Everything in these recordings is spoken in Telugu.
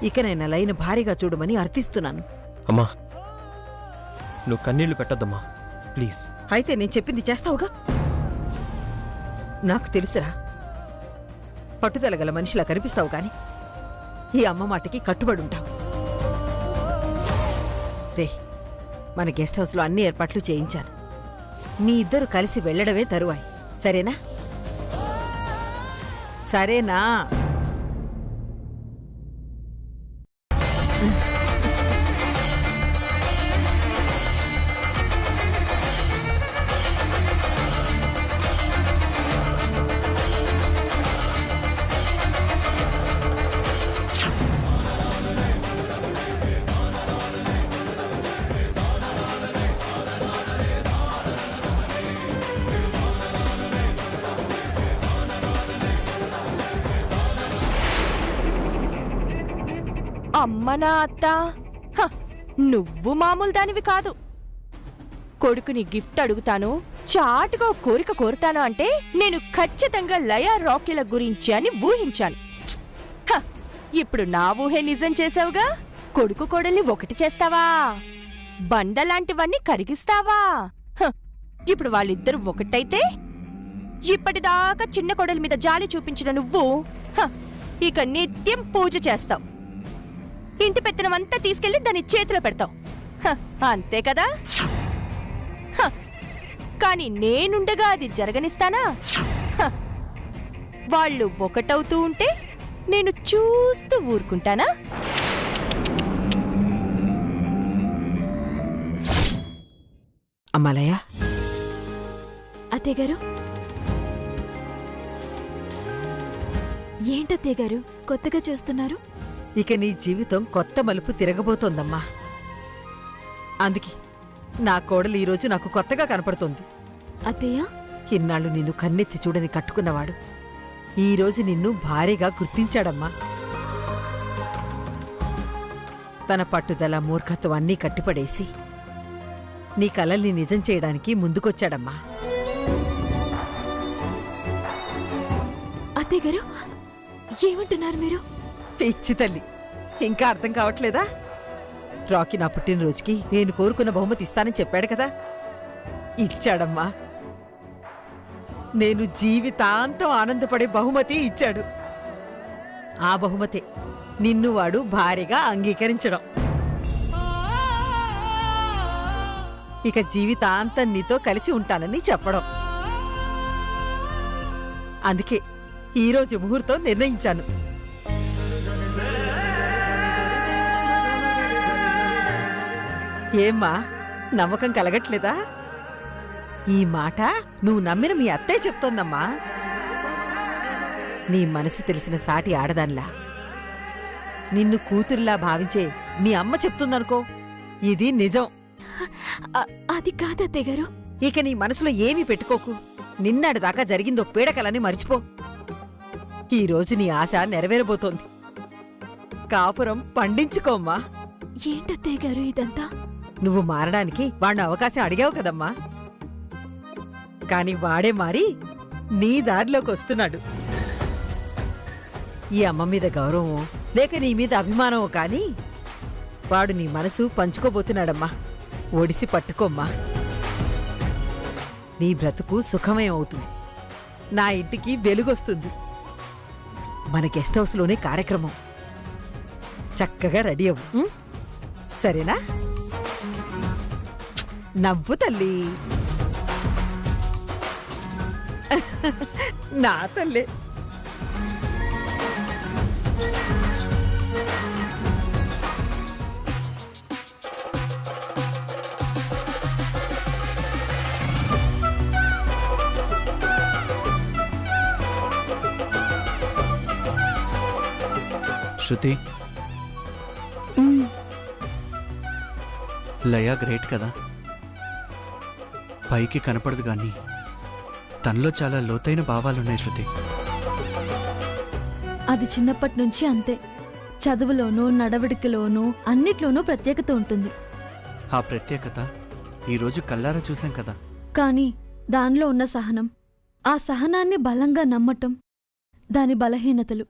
ఇకనైనా లైన్ భారీగా చూడమని అర్థిస్తున్నాను. అమ్మా, నువ్వు కన్నీళ్లు పెట్టద్దమ్మా, ప్లీజ్. అయితే నేను చెప్పింది చేస్తావుగా? నాకు తెలుసురా, పట్టుదల గల మనిషిలా కనిపిస్తావు కాని ఈ అమ్మ మాటకి కట్టుబడి ఉంటావు. రే, మన గెస్ట్ హౌస్లో అన్ని ఏర్పాట్లు చేయించాను. మీ ఇద్దరు కలిసి వెళ్లడమే తరువాయి. సరేనా? సరేనా? అమ్మనా అత్త, నువ్వు మామూలు దానివి కాదు. కొడుకుని గిఫ్ట్ అడుగుతాను, చాటుగా కోరిక కోరుతాను అంటే నేను ఖచ్చితంగా లయా రాకీల గురించి అని ఊహించాను. ఇప్పుడు నా ఊహే నిజం చేసావుగా. కొడుకు కోడల్ని ఒకటి చేస్తావా? బండలాంటివన్నీ కరిగిస్తావా? ఇప్పుడు వాళ్ళిద్దరూ ఒకటైతే ఇప్పటిదాకా చిన్న కోడలి మీద జాలి చూపించిన నువ్వు ఇక నిత్యం పూజ చేస్తావు. ఇంటి పెత్తనమంతా తీసుకెళ్లి దాని చేతిలో పెడతావు. అంతే కదా? కాని నేనుండగా అది జరగనిస్తానా? వాళ్ళు ఒకటవుతూ ఉంటే నేను చూస్తూ ఊరుకుంటానా? అమ్మాలయ, అత్తయ్యగారు, ఏంటత్తయ్యగారు కొత్తగా చూస్తున్నారు? ఇక నీ జీవితం కొత్త మలుపు తిరగబోతోందమ్మా. అందుకే నా కోడలు ఈరోజు నాకు కొత్తగా కనపడుతోంది. అత్తయ్య, ఇన్నాళ్ళు నిన్ను కన్నెత్తి చూడని కట్టుకున్నవాడు ఈరోజు నిన్ను భారీగా గుర్తించాడమ్మా. తన పట్టుదల మూర్ఖత్వం అన్నీ కట్టిపడేసి నీ కలల్ని నిజం చేయడానికి ముందుకొచ్చాడమ్మా. అత్తయ్యగారు, ఏమంటున్నారు మీరు? పిచ్చి తల్లి, ఇంకా అర్థం కావట్లేదా? రాకీ నా పుట్టినరోజుకి నేను కోరుకున్న బహుమతి ఇస్తానని చెప్పాడు కదా, ఇచ్చాడమ్మా. నేను జీవితాంతం ఆనందపడే బహుమతి ఇచ్చాడు. ఆ బహుమతే నిన్ను వాడు భారీగా అంగీకరించడం. ఇక జీవితాంతం నీతో కలిసి ఉంటానని చెప్పడం. అందుకే ఈరోజు ముహూర్తం నిర్ణయించాను. ఏమ్మా, నమ్మకం కలగట్లేదా? ఈ మాట నువ్వు నమ్మిన మీ అత్తే చెప్తోందమ్మా. నీ మనసు తెలిసిన సాటి ఆడదాన్లా, నిన్ను కూతురులా భావించే మీ అమ్మ చెప్తుందనుకో. ఇది నిజం. అది కాదత్తయ్యగారు. ఇక నీ మనసులో ఏమీ పెట్టుకోకు. నిన్నటిదాకా జరిగిందో పీడకలని మర్చిపో. ఈరోజు నీ ఆశ నెరవేరబోతోంది. కాపురం పండించుకోమ్మా. ఏంటత్తయ్యగారు ఇదంతా? నువ్వు మారడానికి వాడిని అవకాశం అడిగావు కదమ్మా. కాని వాడే మారి నీ దారిలోకి వస్తున్నాడు. ఈ అమ్మ మీద గౌరవమో లేక నీ మీద అభిమానమో కాని వాడు నీ మనసు పంచుకోబోతున్నాడమ్మా. ఒడిసి పట్టుకోమ్మా. నీ బ్రతుకు సుఖమయం అవుతుంది. నా ఇంటికి వెలుగొస్తుంది. మన గెస్ట్ హౌస్లోనే కార్యక్రమం. చక్కగా రెడీ అవ్వు, సరేనా? నవ్వు తల్లి, నా తల్లే. శృతి, లయ గ్రేట్ కదా. పైకి కనపడదు కానీ తనలో చాలా లోతైన భావాలున్నాయి శృతి. అది చిన్నప్పటి నుంచి అంతే. చదువులోనూ నడవడికలోనూ అన్నిట్లోనూ ప్రత్యేకత ఉంటుంది. ఆ ప్రత్యేకత ఈరోజు కల్లారా చూశాం కదా. కానీ దానిలో ఉన్న సహనం, ఆ సహనాన్ని బలంగా నమ్మటం, దాని బలహీనతలు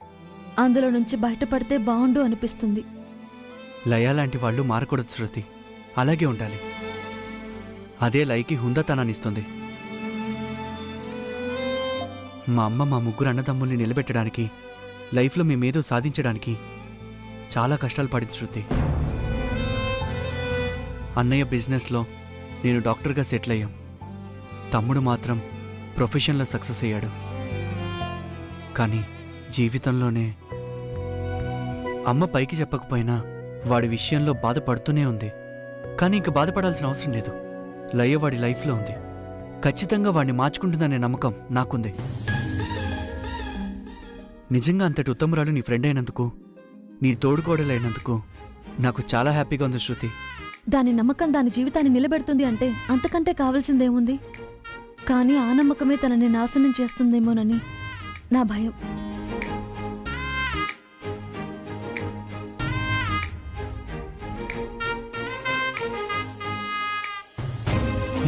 అందులో నుంచి బయటపడితే బాగుండు అనిపిస్తుంది. లయ లాంటి వాళ్ళు మారకూడదు శృతి, అలాగే ఉండాలి. అదే లయకి హుందాతనాన్ని ఇస్తుంది. మా అమ్మ మా ముగ్గురు అన్నదమ్ముల్ని నిలబెట్టడానికి, లైఫ్లో మేమేదో సాధించడానికి చాలా కష్టాలు పడింది శృతి. అన్నయ్య బిజినెస్లో, నేను డాక్టర్గా సెటిల్ అయ్యాం. తమ్ముడు మాత్రం ప్రొఫెషన్లో సక్సెస్ అయ్యాడు. కానీ జీవితంలోనే అమ్మ పైకి చెప్పకపోయినా వాడి విషయంలో బాధపడుతూనే ఉంది. కానీ ఇంక బాధపడాల్సిన అవసరం లేదు. లయ వాడి లైఫ్లో ఉంది. ఖచ్చితంగా వాడిని మార్చుకుంటుందనే నమ్మకం నాకుంది. నిజంగా అంతటి ఉత్తమురాలు నీ ఫ్రెండ్ అయినందుకు, నీ తోడుకోడలైనందుకు నాకు చాలా హ్యాపీగా ఉంది శృతి. దాని నమ్మకం దాని జీవితాన్ని నిలబెడుతుంది అంటే అంతకంటే కావాల్సిందేముంది? కానీ ఆ నమ్మకమే తనని నాశనం చేస్తుందేమోనని నా భయం.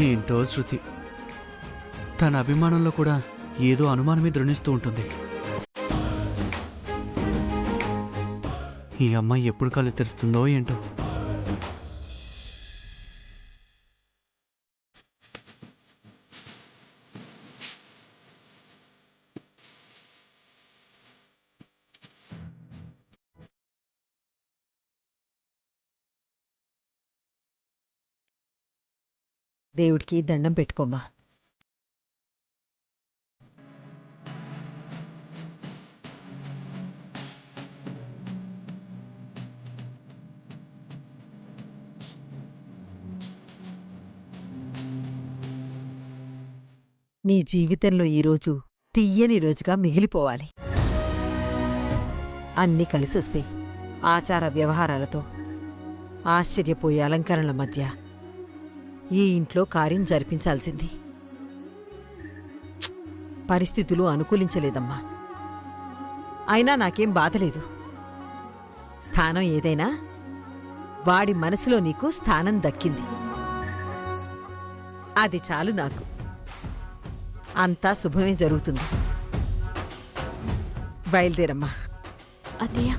ఏంటో శృతి, తన అభిమానంలో కూడా ఏదో అనుమానమే దృఢిస్తూ ఉంటుంది. ఈ అమ్మాయి ఎప్పుడు కళ్ళు తెరుస్తుందో ఏంటో. దేవుడికి దండం పెట్టుకోమ్మా. నీ జీవితంలో ఈరోజు తీయని రోజుగా మిగిలిపోవాలి. అన్నీ కలిసొస్తాయి. ఆచార వ్యవహారాలతో, ఆశ్చర్యపోయే అలంకరణల మధ్య ఈ ఇంట్లో కార్యం జరిపించాల్సింది. పరిస్థితులు అనుకూలించలేదమ్మా. అయినా నాకేం బాధలేదు. స్థానం ఏదైనా వాడి మనసులో నీకు స్థానం దక్కింది. అది చాలు నాకు. అంతా శుభమే జరుగుతుంది. బయలుదేరమ్మా. అత్తయ్య,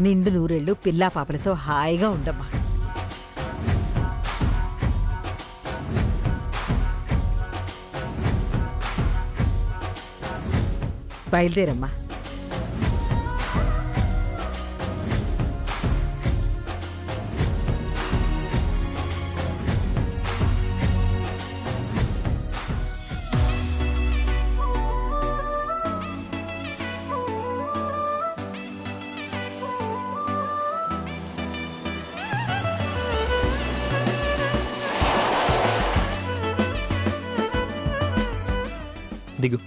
నిండు నూరేళ్లు పిల్లా పాపలతో హాయిగా ఉండమ్మా. బయలుదేరమ్మా. దిగు.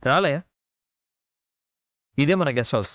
రాలయ్యా, ఇదే మన గెస్ట్ హౌస్.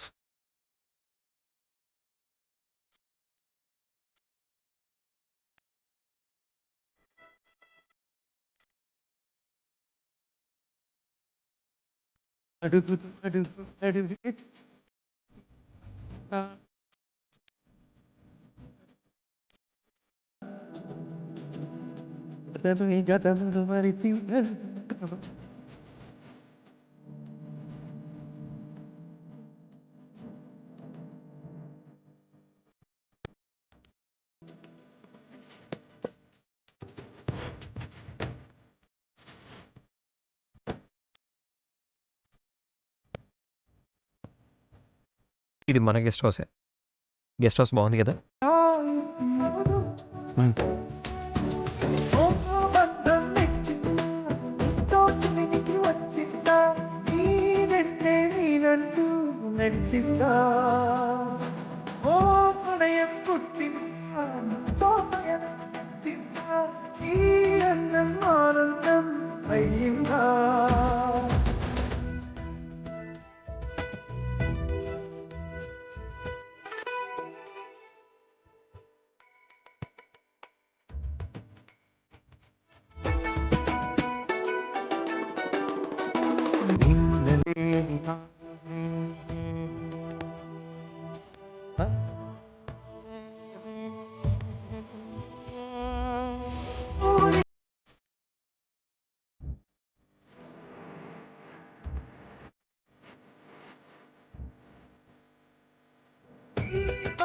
ఇది మన గెస్ట్ హౌసే. గెస్ట్ హౌస్ బాగుంది కదా.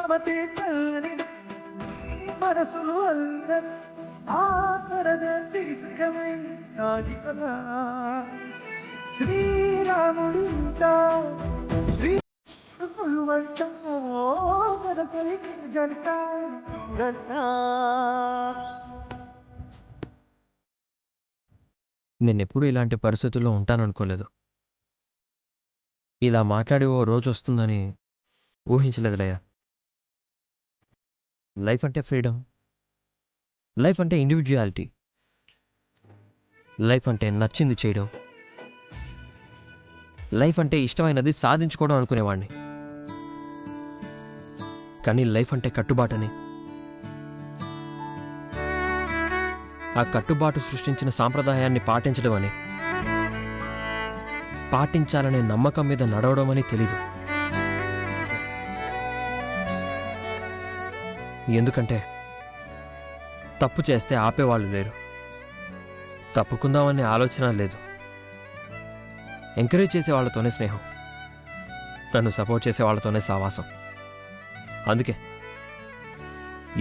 మమతే చల్లని మనసులు అల్లరి ఆ సరదా తీసుకమై సాగిపదా శ్రీరాముడి శ్రీరాముడు వంట కదకలికి జంట గంట. నేనెప్పుడూ ఇలాంటి పరిస్థితుల్లో ఉంటాననుకోలేదు. ఇలా మాట్లాడి ఓ రోజు వస్తుందని ఊహించలేదులయ్యా. లైఫ్ అంటే ఫ్రీడమ్, లైఫ్ అంటే ఇండివిజువాలిటీ, లైఫ్ అంటే నచ్చింది చేయడం, లైఫ్ అంటే ఇష్టమైనది సాధించుకోవడం అనుకునేవాడిని. కానీ లైఫ్ అంటే కట్టుబాటని, ఆ కట్టుబాటు సృష్టించిన సాంప్రదాయాన్ని పాటించడం అని, పాటించాలనే నమ్మకం మీద నడవడం అని తెలీదు. ఎందుకంటే తప్పు చేస్తే ఆపేవాళ్ళు లేరు, తప్పుకుందామనే ఆలోచన లేదు. ఎంకరేజ్ చేసే వాళ్ళతోనే స్నేహం, నన్ను సపోర్ట్ చేసే వాళ్ళతోనే సావాసం. అందుకే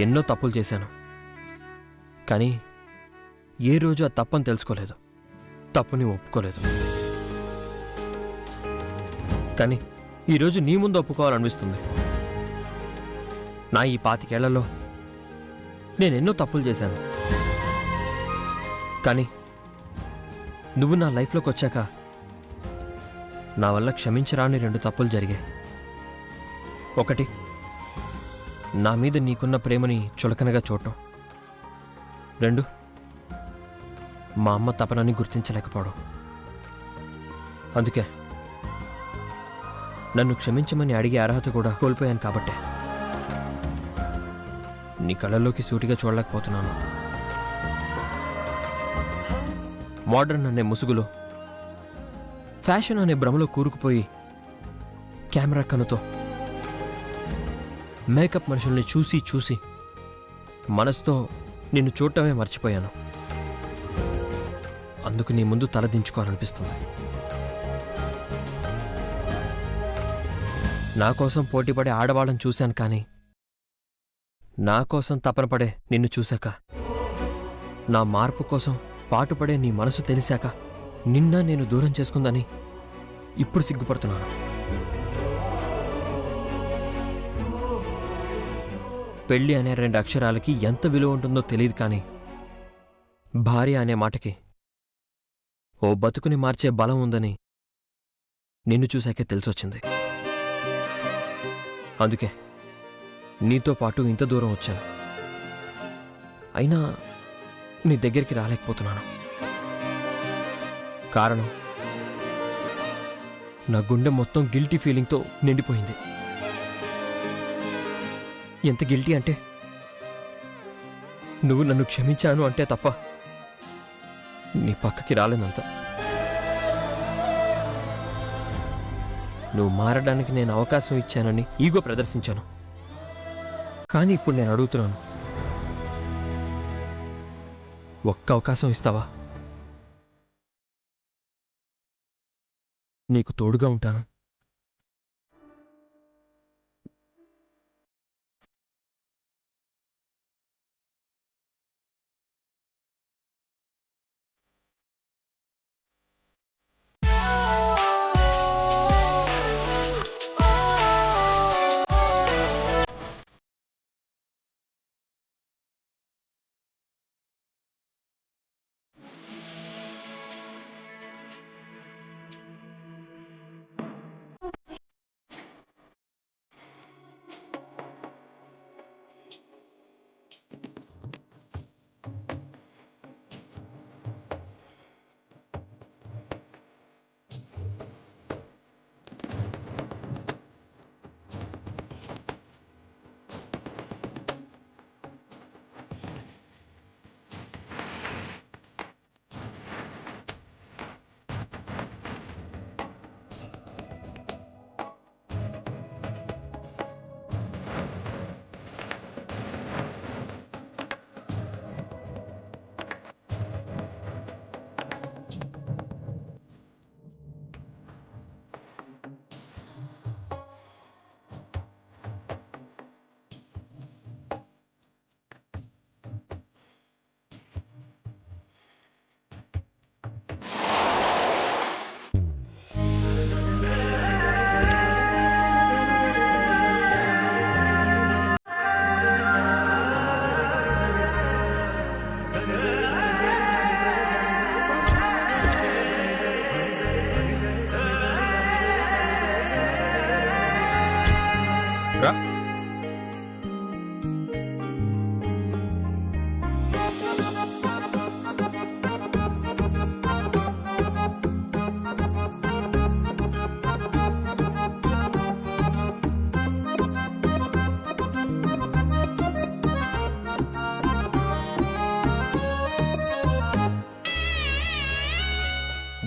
ఎన్నో తప్పులు చేశాను, కానీ ఏ రోజు ఆ తప్పని తెలుసుకోలేదు, తప్పుని ఒప్పుకోలేదు. కానీ ఈరోజు నీ ముందు ఒప్పుకోవాలనిపిస్తుంది. నా ఈ 25 ఏళ్లలో నేనెన్నో తప్పులు చేశాను, కానీ నువ్వు నా లైఫ్లోకి వచ్చాక నా వల్ల క్షమించరాని 2 తప్పులు జరిగాయి. ఒకటి, నా మీద నీకున్న ప్రేమని చులకనగా చూడటం. 2, మా అమ్మ తపనని గుర్తించలేకపోవడం. అందుకే నన్ను క్షమించమని అడిగే అర్హత కూడా కోల్పోయాను. కాబట్టే నీ కళ్ళల్లోకి సూటిగా చూడలేకపోతున్నాను. మోడర్న్ అనే ముసుగులో, ఫ్యాషన్ అనే భ్రమలో కూరుకుపోయి కెమెరా కనుతో మేకప్ మనుషుల్ని చూసి చూసి మనసుతో నిన్ను చూడటమే మర్చిపోయాను. అందుకు నీ ముందు తలదించుకోవాలనిపిస్తుంది. నా కోసం పోటీపడే ఆడవాళ్ళని చూశాను, కానీ నా కోసం తపన పడే నిన్ను చూశాక, నా మార్పు కోసం పాటుపడే నీ మనసు తెలిసాక నిన్న నేను దూరం చేసుకుందని ఇప్పుడు సిగ్గుపడుతున్నాను. పెళ్ళి అనే 2 అక్షరాలకి ఎంత విలువ ఉంటుందో తెలియదు, కానీ భార్య అనే మాటకి ఓ బతుకుని మార్చే బలం ఉందని నిన్ను చూశాకే తెలిసొచ్చింది. అందుకే నీతో పాటు ఇంత దూరం వచ్చాను. అయినా నీ దగ్గరికి రాలేకపోతున్నాను. కారణం, నా గుండె మొత్తం గిల్టీ ఫీలింగ్తో నిండిపోయింది. ఎంత గిల్టీ అంటే, నువ్వు నన్ను క్షమించాను అంటే తప్ప నీ పక్కకి రాలేనంత. నువ్వు మారడానికి నేను అవకాశం ఇచ్చానని ఈగో ప్రదర్శించాను. కానీ ఇప్పుడు నేను అడుగుతున్నాను, ఒక్క అవకాశం ఇస్తావా? నీకు తోడుగా ఉంటాను.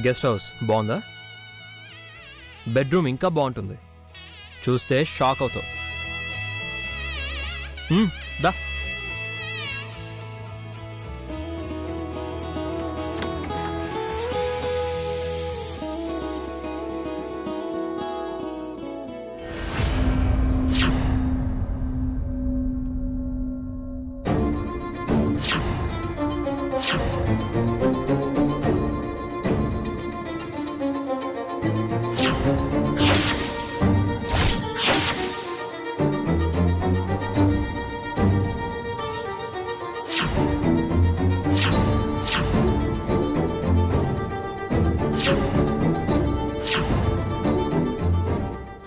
గెస్ట్ హౌస్ బాగుందా? బెడ్రూమ్ ఇంకా బాగుంటుంది, చూస్తే షాక్ అవుతావు. దా.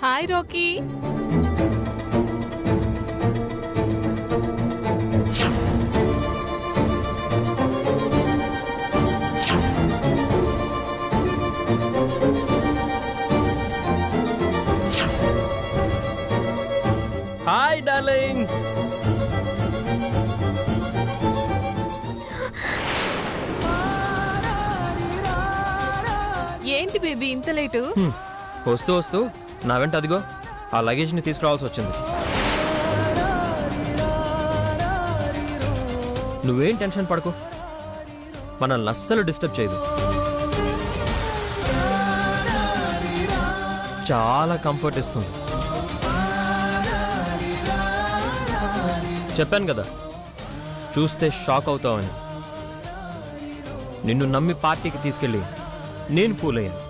Hi Rocky. Hi darling. ఏంటి బేబీ ఇంత లేటు? వస్తూ వస్తూ నా వెంట అదిగో ఆ లగేజ్ని తీసుకురావాల్సి వచ్చింది. నువ్వేం టెన్షన్ పడకు, మనల్ని అస్సలు డిస్టర్బ్ చేయదు. చాలా కంఫర్ట్ ఇస్తుంది. చెప్పాను కదా, చూస్తే షాక్ అవుతావని. నిన్ను నమ్మి పార్టీకి తీసుకెళ్ళి నేను ఫూల్ అయ్యాను.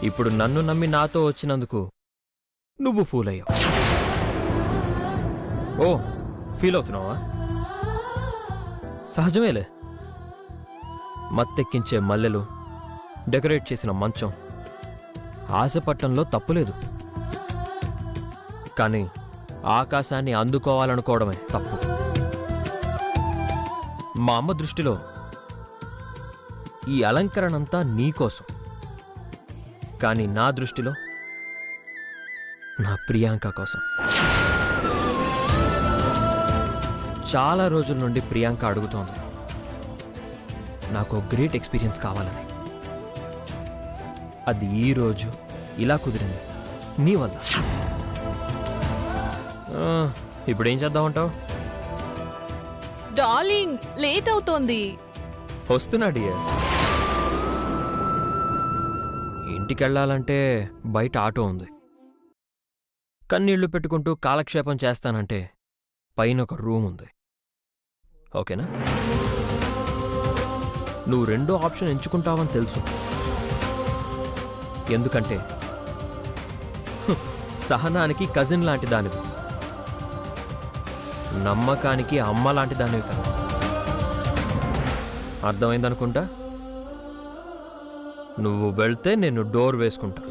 ఇప్పుడు నన్ను నమ్మి నాతో వచ్చినందుకు నువ్వు ఫూల్ అయ్యావు. ఓ, ఫీల్ అవుతున్నావా? సహజమేలే. మత్తెక్కించే మల్లెలు, డెకరేట్ చేసిన మంచం, ఆశపట్టంలో తప్పులేదు. కానీ ఆకాశాన్ని అందుకోవాలనుకోవడమే తప్పు. మా అమ్మ దృష్టిలో ఈ అలంకరణంతా నీకోసం, కానీ నా దృష్టిలో నా ప్రియాంక కోసం. చాలా రోజుల నుండి ప్రియాంక అడుగుతోంది నాకు గ్రేట్ ఎక్స్పీరియన్స్ కావాలని. అది ఈరోజు ఇలా కుదిరింది నీ వల్ల. ఇప్పుడేం చేద్దామంటావు? డార్లింగ్ లేట్ అవుతోంది. వస్తున్నా డియర్. ఇంటికెళ్ళాలంటే బయట ఆటో ఉంది. కన్నీళ్లు పెట్టుకుంటూ కాలక్షేపం చేస్తానంటే పైన ఒక రూమ్ ఉంది. ఓకేనా? నువ్వు రెండో ఆప్షన్ ఎంచుకుంటావని తెలుసు. ఎందుకంటే సహనానికి కజిన్ లాంటి దానివి, నమ్మకానికి అమ్మ లాంటి దానివి కదా. అర్థమైందనుకుంటా. నువ్వు వెళ్తే నేను డోర్ వేసుకుంటా.